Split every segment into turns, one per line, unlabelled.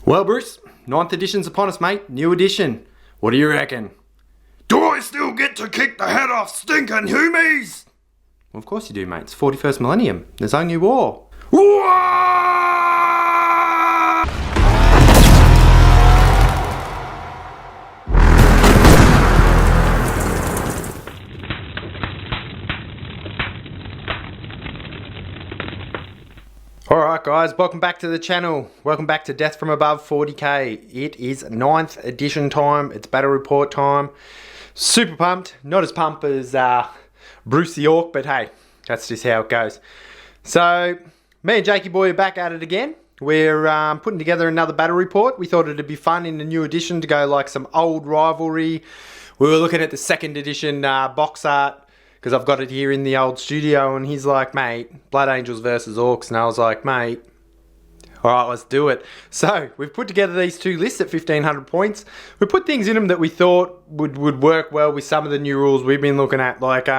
Well, Bruce, 9th edition's upon us, mate. New edition. What do you reckon?
Do I still get to kick the head off stinking humies?
Well, of course you do, mate. It's 41st millennium. There's only war. Alright guys, welcome back to the channel. Welcome back to Death from Above 40k. It is 9th edition time. It's battle report time. Super pumped. Not as pumped as Bruce the Ork, but hey, that's just how it goes. So, me and Jakey boy are back at it again. We're putting together another battle report. We thought it'd be fun in the new edition to go like some old rivalry. We were looking at the 2nd edition box art, because I've got it here in the old studio, and he's like, mate, Blood Angels versus Orks. And I was like, mate, alright, let's do it. So, we've put together these two lists at 1500 points. We put things in them that we thought would work well with some of the new rules we've been looking at, like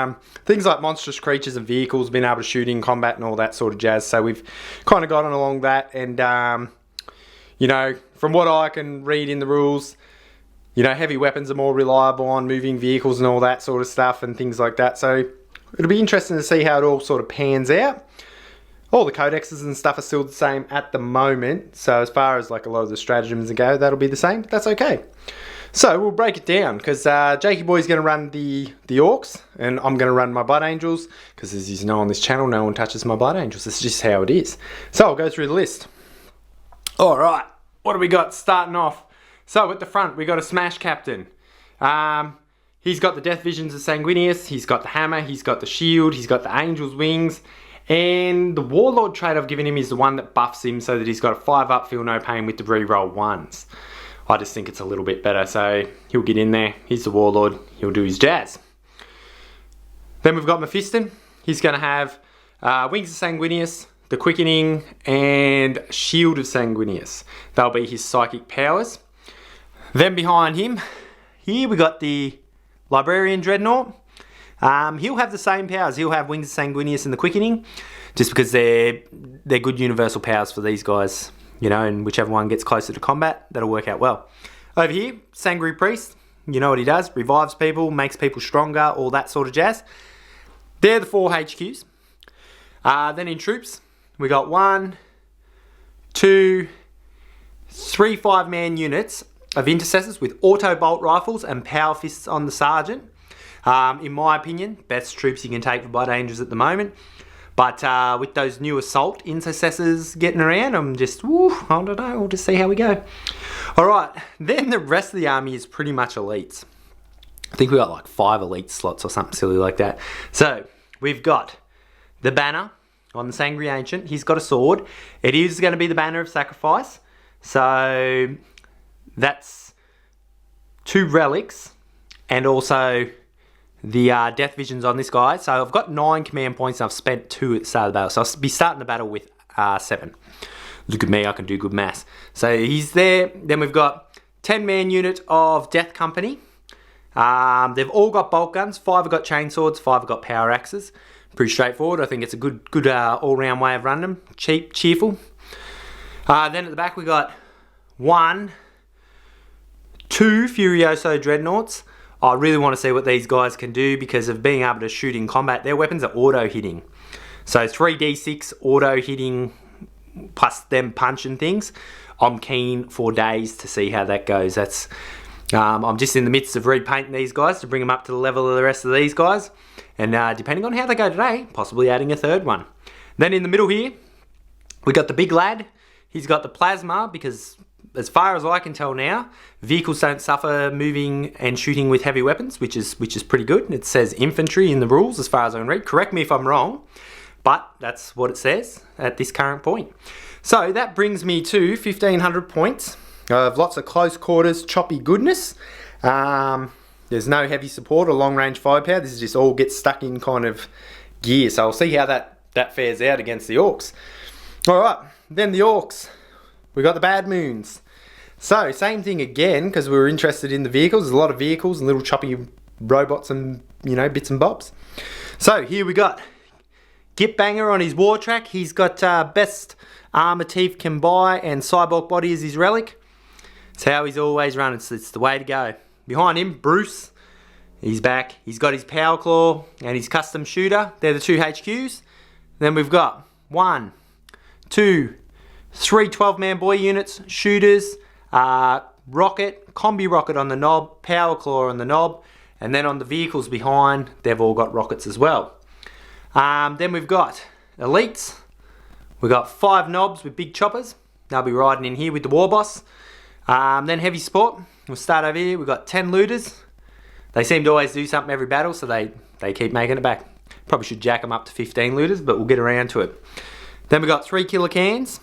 things like monstrous creatures and vehicles, being able to shoot in combat and all that sort of jazz. So we've kind of gotten along that, and you know, from what I can read in the rules, you know, heavy weapons are more reliable on moving vehicles and all that sort of stuff and things like that. So it'll be interesting to see how it all sort of pans out. All the codexes and stuff are still the same at the moment. So as far as like a lot of the stratagems go, that'll be the same. But that's okay. So we'll break it down, because Jakey boy's going to run the Orks, and I'm going to run my Blood Angels, because as you know on this channel, no one touches my Blood Angels. It's just how it is. So I'll go through the list. Alright, what do we got starting off? So at the front, we got a Smash Captain. He's got the Death Visions of Sanguinius, he's got the Hammer, he's got the Shield, he's got the Angel's Wings, and the Warlord trait I've given him is the one that buffs him so that he's got a 5-up, feel no pain with the reroll 1s. I just think it's a little bit better, so he'll get in there. He's the Warlord, he'll do his jazz. Then we've got Mephiston. He's going to have Wings of Sanguinius, the Quickening, and Shield of Sanguinius. They'll be his psychic powers. Then behind him, here we got the Librarian Dreadnought. He'll have the same powers. He'll have Wings of Sanguinius and the Quickening, just because they're good universal powers for these guys, you know, and whichever one gets closer to combat, that'll work out well. Over here, Sangry Priest, you know what he does, revives people, makes people stronger, all that sort of jazz. They're the 4 HQs. Then in troops, we got 1, 2, 3 5-man units of intercessors with auto bolt rifles and power fists on the sergeant. In my opinion, best troops you can take for Blood Angels at the moment. But with those new assault intercessors getting around, I'm just, I don't know, we'll just see how we go. Alright, then the rest of the army is pretty much elites. I think we got like 5 elite slots or something silly like that. So, we've got the banner on the Sangry Ancient. He's got a sword. It is going to be the banner of sacrifice. So that's 2 relics and also the Death Visions on this guy. So I've got 9 command points and I've spent 2 at the start of the battle. So I'll be starting the battle with 7. Look at me, I can do good maths. So he's there. Then we've got 10-man unit of Death Company. They've all got bolt guns. 5 have got chainswords, 5 have got power axes. Pretty straightforward. I think it's a good all-round way of running them. Cheap, cheerful. Then at the back we got 1, 2 Furioso Dreadnoughts. I really want to see what these guys can do because of being able to shoot in combat. Their weapons are auto-hitting. So 3d6 auto-hitting plus them punching things. I'm keen for days to see how that goes. That's I'm just in the midst of repainting these guys to bring them up to the level of the rest of these guys. And depending on how they go today, possibly adding a 3rd one. Then in the middle here, we got the big lad. He's got the plasma because, as far as I can tell now, vehicles don't suffer moving and shooting with heavy weapons, which is pretty good. It says infantry in the rules as far as I can read. Correct me if I'm wrong, but that's what it says at this current point. So that brings me to 1500 points of lots of close quarters, choppy goodness. There's no heavy support or long range firepower. This is just all get stuck in kind of gear. So I'll see how that fares out against the Orks. Alright, then the Orks. We got the Bad Moons. So, same thing again, because we were interested in the vehicles. There's a lot of vehicles and little choppy robots and, you know, bits and bobs. So, here we got Gitbanger on his war track. He's got best armor teeth can buy and cyborg body as his relic. It's how he's always run. It's the way to go. Behind him, Bruce. He's back. He's got his power claw and his custom shooter. They're the two HQs. Then we've got 1, 2, 3 12-man boy units, shooters, rocket, combi rocket on the knob, power claw on the knob, and then on the vehicles behind, they've all got rockets as well. Then we've got elites. We've got 5 knobs with big choppers. They'll be riding in here with the war boss. Then heavy sport. We'll start over here. We've got 10 looters. They seem to always do something every battle, so they keep making it back. Probably should jack them up to 15 looters, but we'll get around to it. Then we've got 3 killer cans.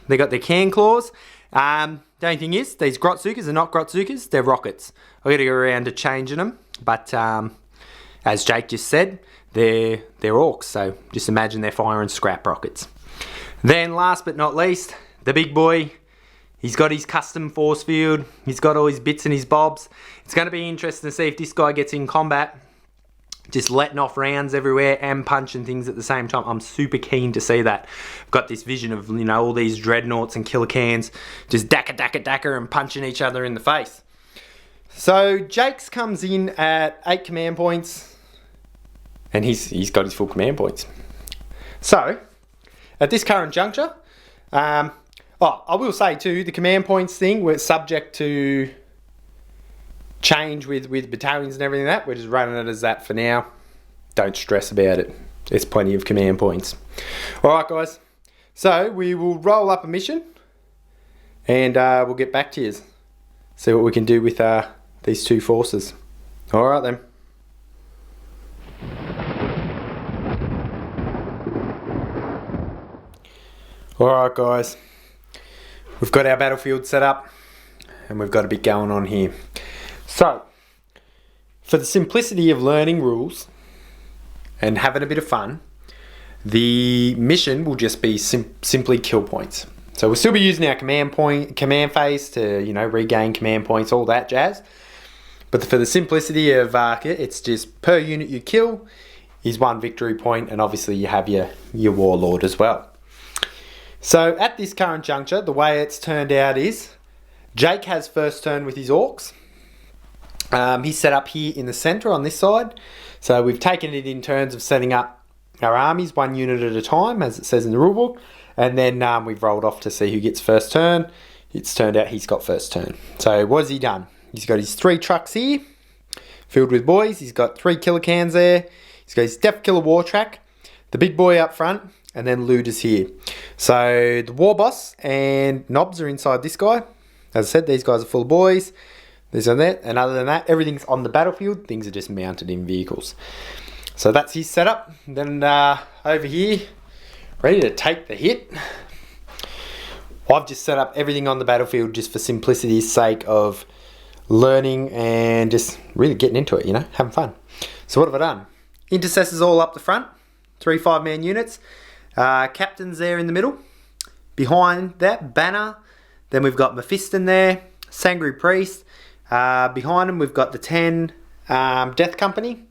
They got their can claws. The only thing is, these Grotzukas are not Grotzukas, they're rockets. I've got to go around to changing them, but as Jake just said, they're Orks, so just imagine they're firing scrap rockets. Then last but not least, the big boy. He's got his custom force field, he's got all his bits and his bobs. It's going to be interesting to see if this guy gets in combat, just letting off rounds everywhere and punching things at the same time. I'm super keen to see that. I've got this vision of, you know, all these dreadnoughts and killer cans just dakka and punching each other in the face. So Jake's comes in at 8 command points and he's got his full command points. So at this current juncture, I will say too, the command points thing, we're subject to change with battalions and everything like that. We're just running it as that for now. Don't stress about it. There's plenty of command points. Alright guys, so we will roll up a mission and we'll get back to you. See what we can do with these 2 forces. Alright then. Alright guys, we've got our battlefield set up and we've got a bit going on here. So, for the simplicity of learning rules and having a bit of fun, the mission will just be simply kill points. So we'll still be using our command phase to, you know, regain command points, all that jazz. But for the simplicity of it's just per unit you kill is 1 victory point, and obviously you have your warlord as well. So at this current juncture, the way it's turned out is Jake has first turn with his Orks. He's set up here in the centre on this side. So we've taken it in turns of setting up our armies 1 unit at a time, as it says in the rulebook. And then we've rolled off to see who gets first turn. It's turned out he's got first turn. So what has he done? He's got his 3 trucks here, filled with boys. He's got 3 killer cans there. He's got his Def Killer War Track, the big boy up front, and then looters here. So the war boss and knobs are inside this guy. As I said, these guys are full of boys. This and that, and other than that, everything's on the battlefield. Things are just mounted in vehicles. So that's his setup. Then over here, ready to take the hit. I've just set up everything on the battlefield just for simplicity's sake of learning and just really getting into it, you know, having fun. So what have I done? Intercessors all up the front, 3 5-man units. Captains there in the middle. Behind that, Banner. Then we've got Mephiston there, Sangry Priest. Behind them we've got the 10 Death Company.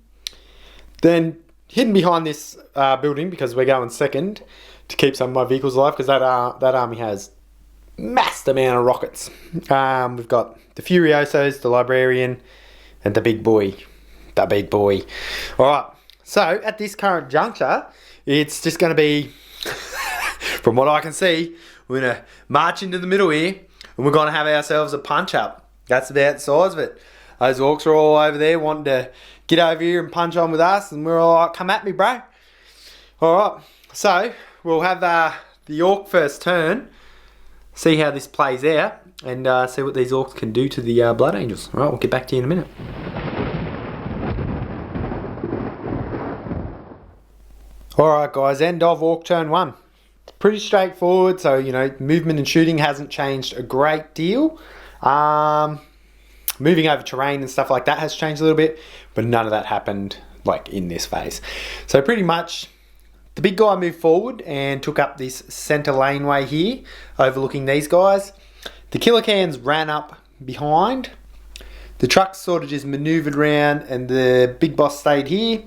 Then hidden behind this building, because we're going second to keep some of my vehicles alive, because that army has massed amount of rockets. We've got the Furiosos, the Librarian, and the big boy. The big boy. Alright, so at this current juncture, it's just going to be, from what I can see, we're going to march into the middle here, and we're going to have ourselves a punch up. That's about the size of it. Those Orks are all over there wanting to get over here and punch on with us, and we're all like, come at me, bro. Alright, so we'll have the Ork first turn, see how this plays out, and see what these Orks can do to the Blood Angels. Alright, we'll get back to you in a minute. Alright guys, end of Ork turn 1. Pretty straightforward, so you know, movement and shooting hasn't changed a great deal. Moving over terrain and stuff like that has changed a little bit, but none of that happened like in this phase. So pretty much the big guy moved forward and took up this center laneway here, overlooking these guys. The killer cans ran up behind. The trucks sort of just maneuvered around, and the big boss stayed here,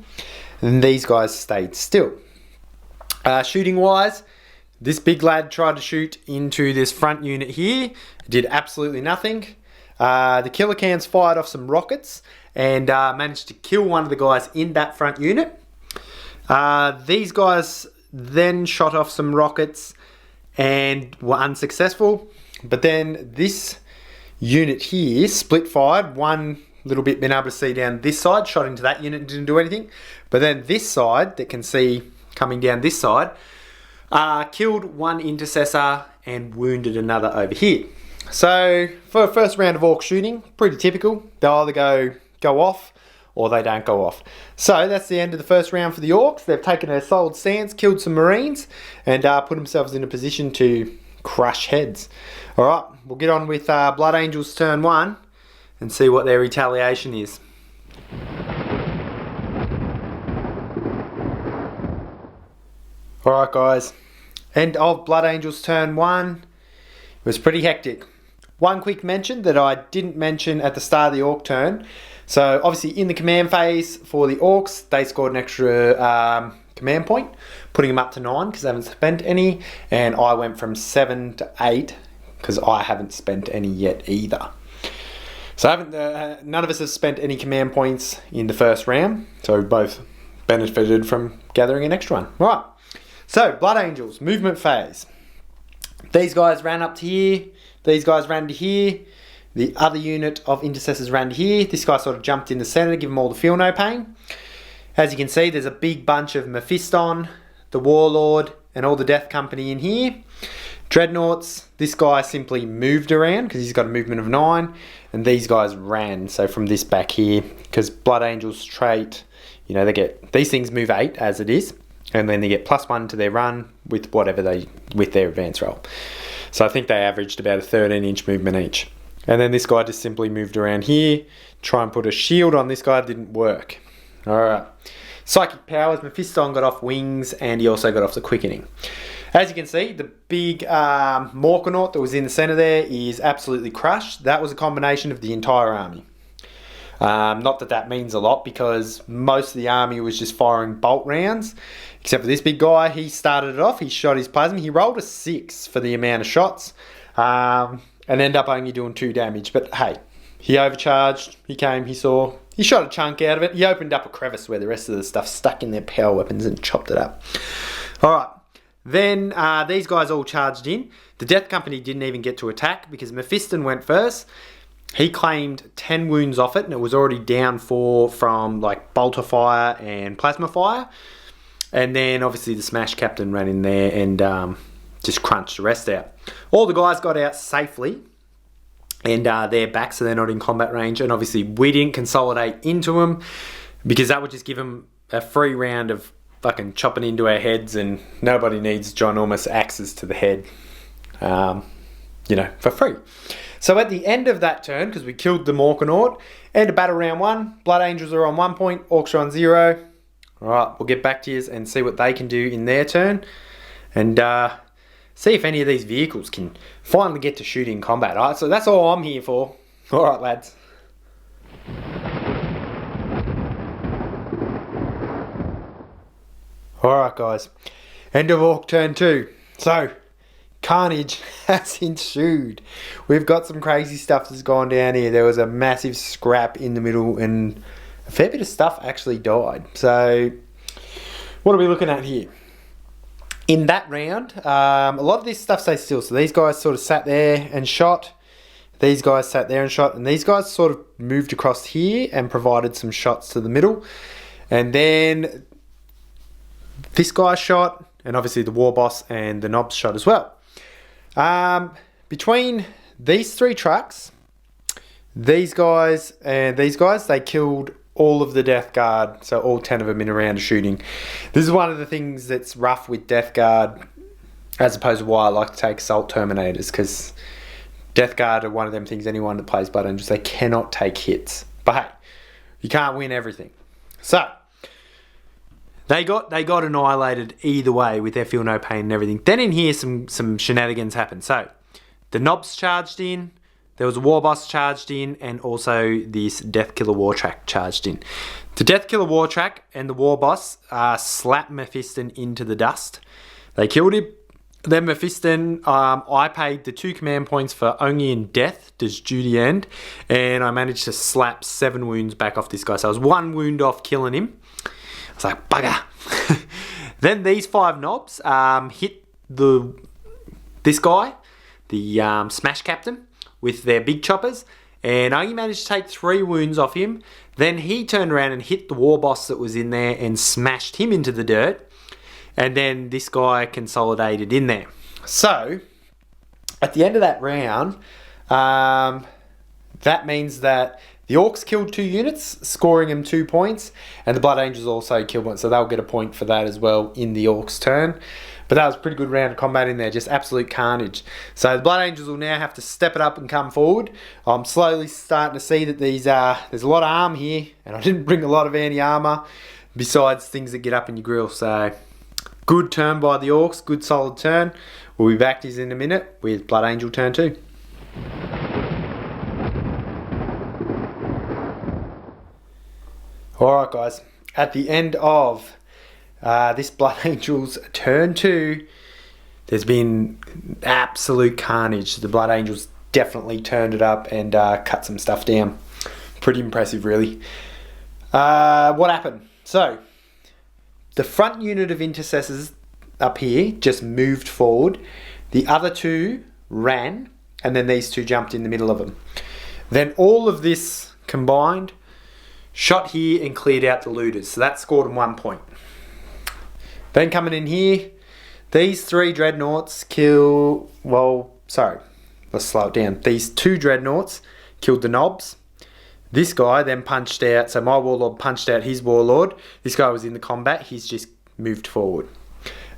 and these guys stayed still. Shooting wise, this big lad tried to shoot into this front unit here. Did absolutely nothing. The killer cans fired off some rockets and managed to kill one of the guys in that front unit. These guys then shot off some rockets and were unsuccessful. But then this unit here split fired, one little bit been able to see down this side, shot into that unit and didn't do anything. But then this side that can see coming down this side, killed one intercessor and wounded another over here. So for a first round of Orc shooting, pretty typical. They'll either go off or they don't go off. So that's the end of the first round for the Orcs. They've taken a solid stance, killed some Marines, and put themselves in a position to crush heads. Alright, we'll get on with Blood Angels turn 1 and see what their retaliation is. Alright guys, end of Blood Angels turn 1. It was pretty hectic. One quick mention that I didn't mention at the start of the Orc turn. So obviously in the command phase for the Orcs, they scored an extra command point, putting them up to 9 because they haven't spent any. And I went from 7 to 8 because I haven't spent any yet either. So none of us have spent any command points in the first round. So we both benefited from gathering an extra one. Right. So Blood Angels, movement phase. These guys ran up to here. These guys ran to here. The other unit of intercessors ran to here. This guy sort of jumped in the center, give them all the feel no pain. As you can see, there's a big bunch of Mephiston, the Warlord, and all the Death Company in here. Dreadnoughts, this guy simply moved around because he's got a movement of 9. And these guys ran, so from this back here, because Blood Angels trait, you know, these things move 8 as it is. And then they get +1 to their run with with their advance roll. So I think they averaged about a 13-inch movement each. And then this guy just simply moved around here, try and put a shield on this guy, didn't work. Alright. Psychic powers, Mephiston got off wings and he also got off the quickening. As you can see, the big Morkonaut that was in the center there is absolutely crushed. That was a combination of the entire army. Not that that means a lot because most of the army was just firing bolt rounds. Except for this big guy, he started it off, he shot his plasma. He rolled a 6 for the amount of shots. And ended up only doing 2 damage. But hey, he overcharged, he came, he saw, he shot a chunk out of it. He opened up a crevice where the rest of the stuff stuck in their power weapons and chopped it up. Alright, then these guys all charged in. The Death Company didn't even get to attack because Mephiston went first. He claimed 10 wounds off it and it was already down 4 from like bolter fire and plasma fire. And then obviously the Smash Captain ran in there and just crunched the rest out. All the guys got out safely and they're back, so they're not in combat range. And obviously we didn't consolidate into them because that would just give them a free round of fucking chopping into our heads, and nobody needs ginormous axes to the head, you know, for free. So at the end of that turn, because we killed the Morkonaut, end of battle round 1, Blood Angels are on 1 point, Orcs are on 0. Alright, we'll get back to you and see what they can do in their turn. And see if any of these vehicles can finally get to shooting in combat. Alright, so that's all I'm here for. Alright, lads. Alright, guys. End of Orc turn 2. So, carnage has ensued. We've got some crazy stuff that's gone down here. There was a massive scrap in the middle and a fair bit of stuff actually died. So, what are we looking at here? In that round, a lot of this stuff stays still. So these guys sort of sat there and shot. These guys sat there and shot. And these guys sort of moved across here and provided some shots to the middle. And then this guy shot. And obviously the War Boss and the Knobs shot as well. Between these 3 trucks, these guys and these guys, they killed all of the Death Guard, so all 10 of them in a round of shooting. This is one of the things that's rough with Death Guard, as opposed to why I like to take Assault Terminators, because Death Guard are one of them things, anyone that plays Blood Angels, they cannot take hits. But hey, you can't win everything. So, they got annihilated either way with their feel no pain and everything. Then in here, some shenanigans happened. So, the Knobs charged in, there was a War Boss charged in, and also this Death Killer War Track charged in. The Death Killer War Track and the War Boss slapped Mephiston into the dust. They killed him, Then Mephiston, I paid the 2 command points for Only in Death does duty end, and I managed to slap 7 wounds back off this guy. So I was 1 wound off killing him. I was like, bugger. Then these 5 knobs hit this guy, the Smash Captain, with their big choppers, and I only managed to take 3 wounds off him. Then he turned around and hit the war boss that was in there and smashed him into the dirt. And then this guy consolidated in there. So, at the end of that round, that means that the Orks killed 2 units, scoring them 2 points, and the Blood Angels also killed one, so they'll get a point for that as well in the Orks' turn. But that was a pretty good round of combat in there, just absolute carnage. So the Blood Angels will now have to step it up and come forward. I'm slowly starting to see that there's a lot of arm here, and I didn't bring a lot of anti-armour, besides things that get up in your grill. So, good turn by the Orks, good solid turn. We'll be back to you in a minute with Blood Angel turn 2. Alright guys, at the end of this Blood Angels turn 2, there's been absolute carnage. The Blood Angels definitely turned it up and cut some stuff down. Pretty impressive really. What happened? So, the front unit of intercessors up here just moved forward. The other 2 ran, and then these 2 jumped in the middle of them. Then all of this combined shot here and cleared out the looters, so that scored them 1 point. Then coming in here, these 3 dreadnoughts let's slow it down. These 2 dreadnoughts killed the knobs. This guy then punched out, so my warlord punched out his warlord. This guy was in the combat, he's just moved forward.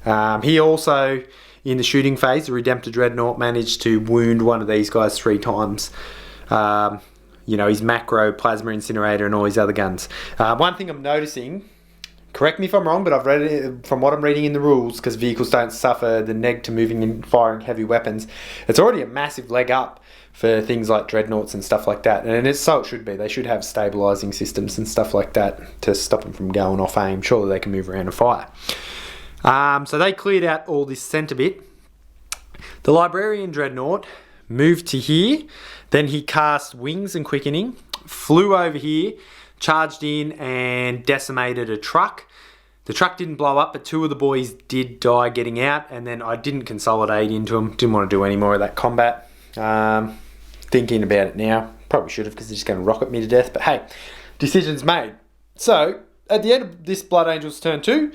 He also, in the shooting phase, the Redemptor Dreadnought managed to wound one of these guys 3 times. You know, his macro, plasma incinerator, and all his other guns. One thing I'm noticing, correct me if I'm wrong, but I've read it from what I'm reading in the rules, because vehicles don't suffer the neg to moving and firing heavy weapons. It's already a massive leg up for things like dreadnoughts and stuff like that, and so it should be. They should have stabilising systems and stuff like that to stop them from going off aim. Surely they can move around and fire. So they cleared out all this centre bit. The Librarian Dreadnought moved to here, then he cast Wings and Quickening, flew over here, charged in and decimated a truck. The truck didn't blow up, but 2 of the boys did die getting out, and then I didn't consolidate into them. Didn't want to do any more of that combat. Thinking about it now, probably should have, because they're just going to rocket me to death, but hey, decisions made. So, at the end of this Blood Angels turn 2,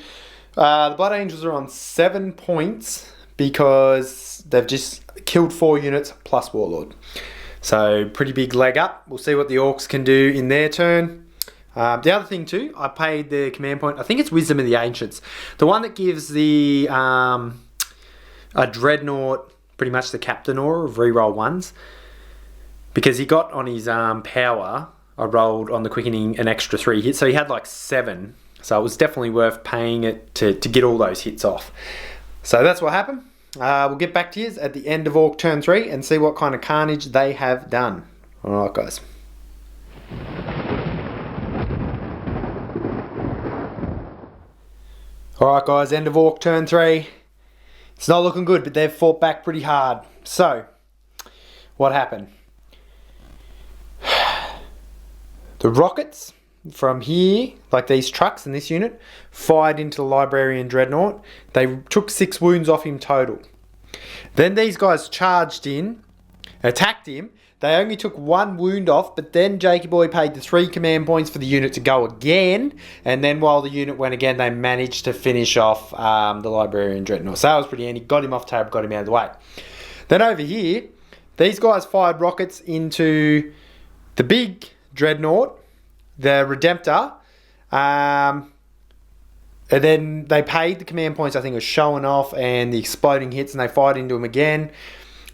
the Blood Angels are on 7 points because they've just killed 4 units plus Warlord. So, pretty big leg up. We'll see what the Orks can do in their turn. The other thing too, I paid the command point, I think it's Wisdom of the Ancients. The one that gives the a Dreadnought pretty much the Captain aura of reroll 1s. Because he got on his power, I rolled on the Quickening an extra 3 hits. So he had like 7. So it was definitely worth paying it to get all those hits off. So that's what happened. We'll get back to you at the end of Ork turn 3 and see what kind of carnage they have done. Alright guys. Alright guys, end of Ork turn 3. It's not looking good, but they've fought back pretty hard. So, what happened? The rockets from here, like these trucks in this unit, fired into the Librarian Dreadnought. They took 6 wounds off him total. Then these guys charged in, attacked him. They only took 1 wound off, but then Jakey Boy paid the 3 command points for the unit to go again. And then while the unit went again, they managed to finish off the Librarian Dreadnought. So that was pretty handy. Got him off tab, got him out of the way. Then over here, these guys fired rockets into the big Dreadnought, the Redemptor, and then they paid the command points. I think it was showing off and the exploding hits, and they fired into him again.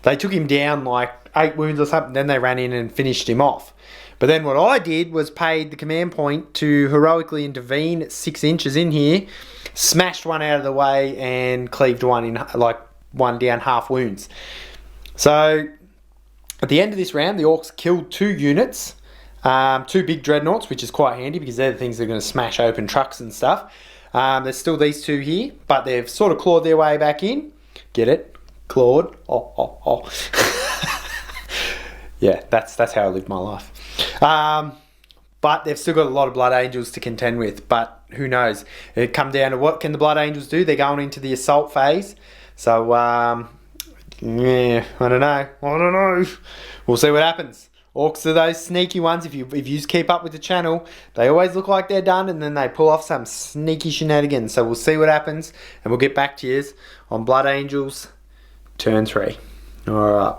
They took him down like 8 wounds or something, then they ran in and finished him off. But then what I did was paid the command point to heroically intervene at 6 inches in here, smashed one out of the way and cleaved one in, like one down, half wounds. So at the end of this round, the Orks killed 2 units, 2 big dreadnoughts, which is quite handy because they're the things that are going to smash open trucks and stuff. There's still these 2 here, but they've sort of clawed their way back in. Get it? Claude. Oh. Yeah, that's how I live my life. But they've still got a lot of Blood Angels to contend with. But who knows? It come down to what can the Blood Angels do? They're going into the assault phase. So, yeah, I don't know. We'll see what happens. Orks are those sneaky ones. If you keep up with the channel, they always look like they're done, and then they pull off some sneaky shenanigans. So we'll see what happens, and we'll get back to you on Blood Angels turn 3. All right.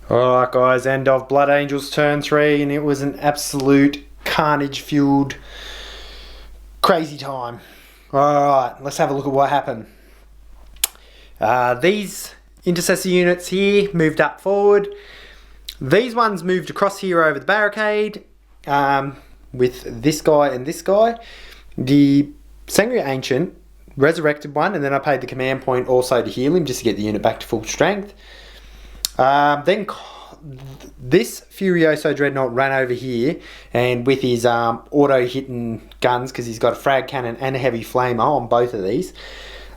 Alright guys, end of Blood Angels turn 3, and it was an absolute carnage-fueled crazy time. Alright, let's have a look at what happened. These intercessor units here moved up forward. These ones moved across here over the barricade with this guy and this guy. The Sangria Ancient resurrected one, and then I paid the command point also to heal him just to get the unit back to full strength. Then this Furioso Dreadnought ran over here, and with his auto-hitting guns, because he's got a frag cannon and a heavy flamer on both of these,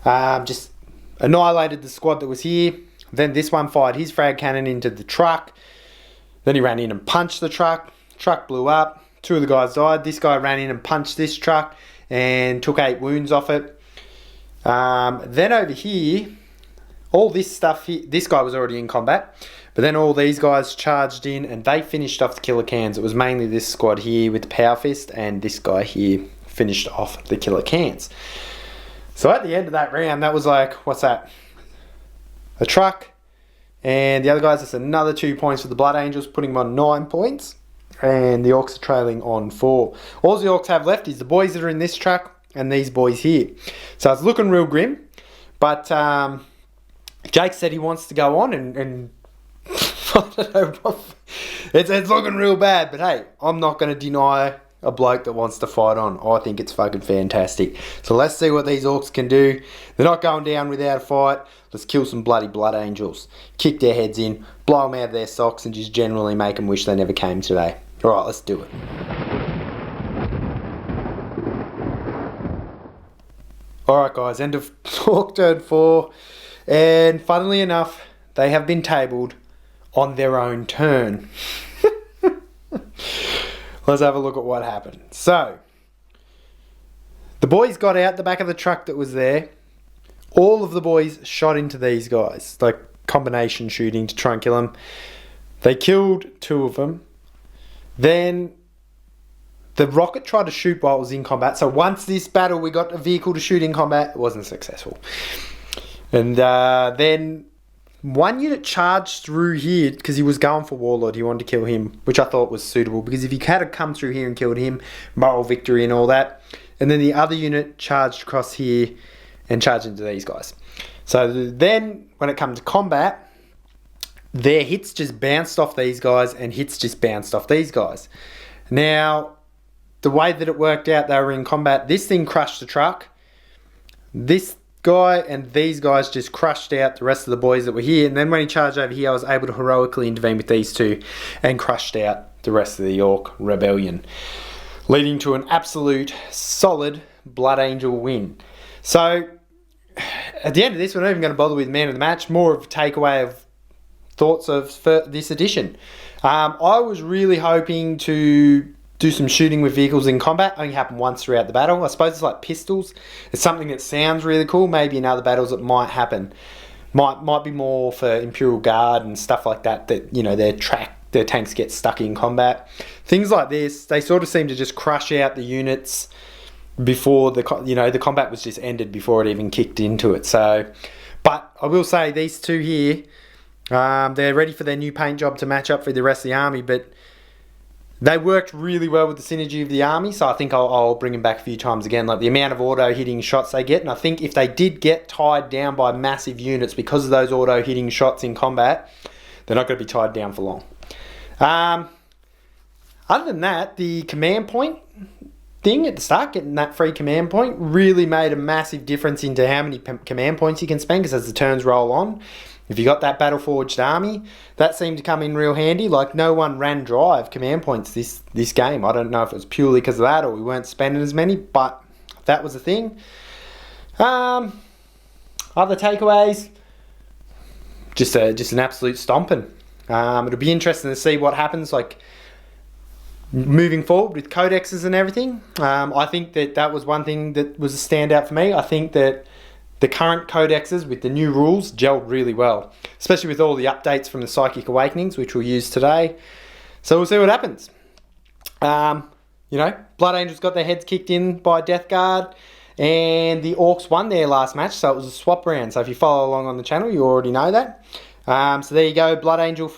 just annihilated the squad that was here. Then this one fired his frag cannon into the truck. Then he ran in and punched the truck. Truck blew up. 2 of the guys died. This guy ran in and punched this truck and took 8 wounds off it. Then over here, all this stuff here, this guy was already in combat, but then all these guys charged in and they finished off the killer cans. It was mainly this squad here with the Power Fist, and this guy here finished off the killer cans. So at the end of that round, that was like, what's that? A truck, and the other guys, it's another 2 points for the Blood Angels, putting them on 9 points, and the Orks are trailing on 4. All the Orks have left is the boys that are in this truck and these boys here. So it's looking real grim, but Jake said he wants to go on, and I don't know, it's looking real bad, but hey, I'm not going to deny a bloke that wants to fight on. I think it's fucking fantastic. So let's see what these Orks can do. They're not going down without a fight. Let's kill some bloody Blood Angels. Kick their heads in, blow them out of their socks, and just generally make them wish they never came today. Alright, let's do it. Alright guys, end of Ork turn 4. And funnily enough, they have been tabled on their own turn. Let's have a look at what happened. So, the boys got out the back of the truck that was there. All of the boys shot into these guys, like combination shooting to try and kill them. They killed 2 of them. Then the rocket tried to shoot while it was in combat. So once this battle we got a vehicle to shoot in combat, it wasn't successful. And then one unit charged through here because he was going for Warlord. He wanted to kill him, which I thought was suitable, because if he had come through here and killed him, moral victory and all that. And then the other unit charged across here and charged into these guys. So then when it comes to combat, their hits just bounced off these guys and hits just bounced off these guys. Now, the way that it worked out, they were in combat. This thing crushed the truck. This guy and these guys just crushed out the rest of the boys that were here, and then when he charged over here, I was able to heroically intervene with these 2 and crushed out the rest of the Ork rebellion, leading to an absolute solid Blood Angel win. So at the end of this, we're not even going to bother with man of the match, more of a takeaway of thoughts of for this edition. I was really hoping to do some shooting with vehicles in combat. Only happened once throughout the battle. I suppose it's like pistols. It's something that sounds really cool. Maybe in other battles it might happen. Might be more for Imperial Guard and stuff like that, that, you know, their tanks get stuck in combat. Things like this, they sort of seem to just crush out the units before the combat was just ended before it even kicked into it. So, but I will say these 2 here, they're ready for their new paint job to match up for the rest of the army, but they worked really well with the synergy of the army, so I think I'll bring them back a few times again. Like the amount of auto-hitting shots they get, and I think if they did get tied down by massive units because of those auto-hitting shots in combat, they're not going to be tied down for long. Other than that, the command point thing at the start, getting that free command point, really made a massive difference into how many command points you can spend, because as the turns roll on, if you got that battle forged army, that seemed to come in real handy. Like, no one ran dry of command points this game. I don't know if it was purely because of that or we weren't spending as many, but that was the thing. Other takeaways, just an absolute stomping. It'll be interesting to see what happens, like, moving forward with codexes and everything. I think that was one thing that was a standout for me. I think that the current codexes with the new rules gelled really well, especially with all the updates from the Psychic Awakenings, which we'll use today. So we'll see what happens. You know, Blood Angels got their heads kicked in by Death Guard, and the Orks won their last match, so it was a swap round. So if you follow along on the channel, you already know that. So there you go, Blood Angel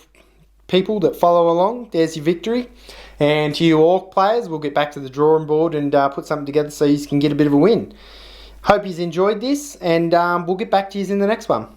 people that follow along, there's your victory. And to you Orc players, we'll get back to the drawing board and put something together so you can get a bit of a win. Hope you've enjoyed this, and we'll get back to you in the next one.